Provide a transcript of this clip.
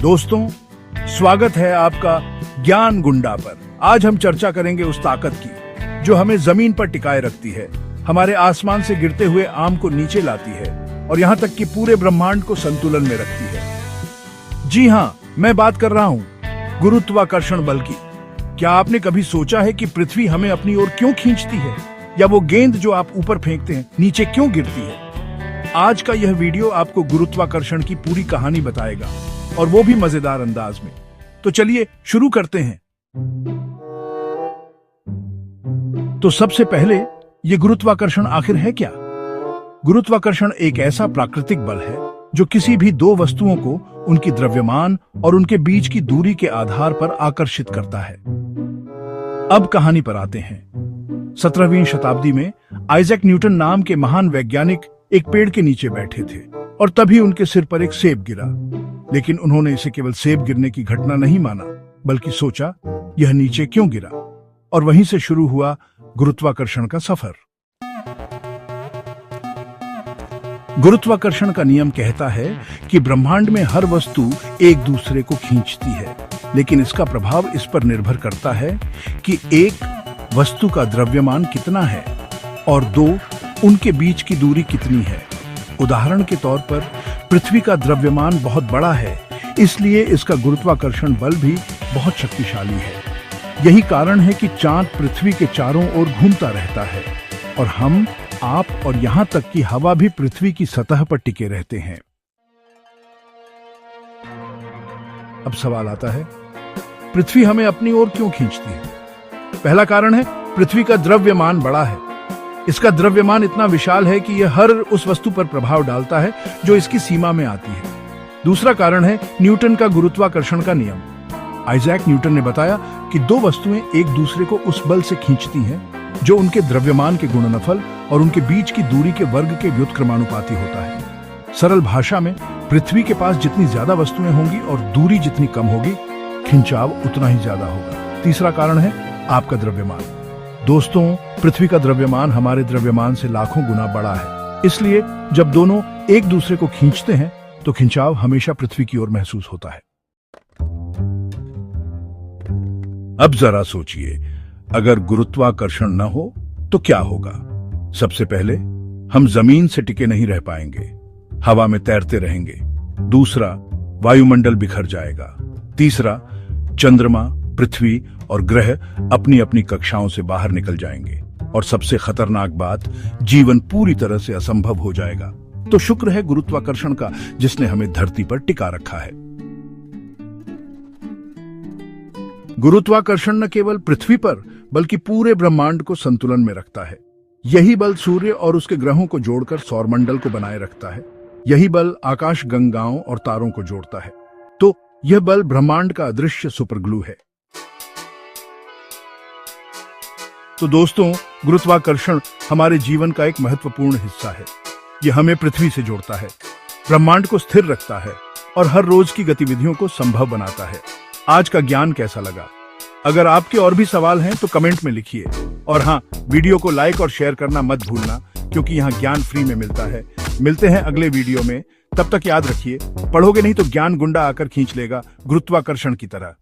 दोस्तों, स्वागत है आपका ज्ञान गुंडा पर। आज हम चर्चा करेंगे उस ताकत की जो हमें जमीन पर टिकाए रखती है, हमारे आसमान से गिरते हुए आम को नीचे लाती है और यहाँ तक कि पूरे ब्रह्मांड को संतुलन में रखती है। जी हाँ, मैं बात कर रहा हूँ गुरुत्वाकर्षण बल की। क्या आपने कभी सोचा है कि पृथ्वी हमें अपनी ओर क्यों खींचती है, या वो गेंद जो आप ऊपर फेंकते हैं नीचे क्यों गिरती है? आज का यह वीडियो आपको गुरुत्वाकर्षण की पूरी कहानी बताएगा, और वो भी मजेदार अंदाज में। तो चलिए शुरू करते हैं। तो सबसे पहले ये गुरुत्वाकर्षण आखिर है क्या? गुरुत्वाकर्षण एक ऐसा प्राकृतिक बल है जो किसी भी दो वस्तुओं को उनकी द्रव्यमान और उनके बीच की दूरी के आधार पर आकर्षित करता है। अब कहानी पर आते हैं। 17वीं शताब्दी में आइजैक न्यूटन नाम के महान वैज्ञानिक एक पेड़ के नीचे बैठे थे और तभी उनके सिर पर एक सेब गिरा। लेकिन उन्होंने इसे केवल सेब गिरने की घटना नहीं माना, बल्कि सोचा यह नीचे क्यों गिरा, और वहीं से शुरू हुआ गुरुत्वाकर्षण का सफर। गुरुत्वाकर्षण का नियम कहता है कि ब्रह्मांड में हर वस्तु एक दूसरे को खींचती है, लेकिन इसका प्रभाव इस पर निर्भर करता है कि एक वस्तु का द्रव्यमान कितना है और दो, उनके बीच की दूरी कितनी है। उदाहरण के तौर पर पृथ्वी का द्रव्यमान बहुत बड़ा है, इसलिए इसका गुरुत्वाकर्षण बल भी बहुत शक्तिशाली है। यही कारण है कि चांद पृथ्वी के चारों ओर घूमता रहता है और हम, आप और यहाँ तक कि हवा भी पृथ्वी की सतह पर टिके रहते हैं। अब सवाल आता है, पृथ्वी हमें अपनी ओर क्यों खींचती है? पहला कारण है, पृथ्वी का द्रव्यमान बड़ा है। इसका द्रव्यमान इतना विशाल है कि यह हर उस वस्तु पर प्रभाव डालता है जो इसकी सीमा में आती है। दूसरा कारण है न्यूटन का गुरुत्वाकर्षण का नियम। आइजैक न्यूटन ने बताया कि दो वस्तुएं एक दूसरे को उस बल से खींचती हैं जो उनके द्रव्यमान के गुणनफल और उनके बीच की दूरी के वर्ग के व्युत्क्रमानुपाती होता है। सरल भाषा में, पृथ्वी के पास जितनी ज्यादा वस्तुएं होंगी और दूरी जितनी कम होगी, खिंचाव उतना ही ज्यादा होगा। तीसरा कारण है आपका द्रव्यमान। दोस्तों, पृथ्वी का द्रव्यमान हमारे द्रव्यमान से लाखों गुना बड़ा है, इसलिए जब दोनों एक दूसरे को खींचते हैं तो खिंचाव हमेशा पृथ्वी की ओर महसूस होता है। अब जरा सोचिए, अगर गुरुत्वाकर्षण न हो तो क्या होगा? सबसे पहले, हम जमीन से टिके नहीं रह पाएंगे, हवा में तैरते रहेंगे। दूसरा, वायुमंडल बिखर जाएगा। तीसरा, चंद्रमा, पृथ्वी और ग्रह अपनी अपनी कक्षाओं से बाहर निकल जाएंगे। और सबसे खतरनाक बात, जीवन पूरी तरह से असंभव हो जाएगा। तो शुक्र है गुरुत्वाकर्षण का, जिसने हमें धरती पर टिका रखा है। गुरुत्वाकर्षण न केवल पृथ्वी पर बल्कि पूरे ब्रह्मांड को संतुलन में रखता है। यही बल सूर्य और उसके ग्रहों को जोड़कर सौरमंडल को बनाए रखता है। यही बल आकाश गंगाओं और तारों को जोड़ता है। तो यह बल ब्रह्मांड का अदृश्य सुपरग्लू है। तो दोस्तों, गुरुत्वाकर्षण हमारे जीवन का एक महत्वपूर्ण हिस्सा है। यह हमें पृथ्वी से जोड़ता है, ब्रह्मांड को स्थिर रखता है और हर रोज की गतिविधियों को संभव बनाता है। आज का ज्ञान कैसा लगा? अगर आपके और भी सवाल हैं तो कमेंट में लिखिए। और हाँ, वीडियो को लाइक और शेयर करना मत भूलना, क्योंकि यहाँ ज्ञान फ्री में मिलता है। मिलते हैं अगले वीडियो में। तब तक याद रखिए, पढ़ोगे नहीं तो ज्ञान गुंडा आकर खींच लेगा, गुरुत्वाकर्षण की तरह।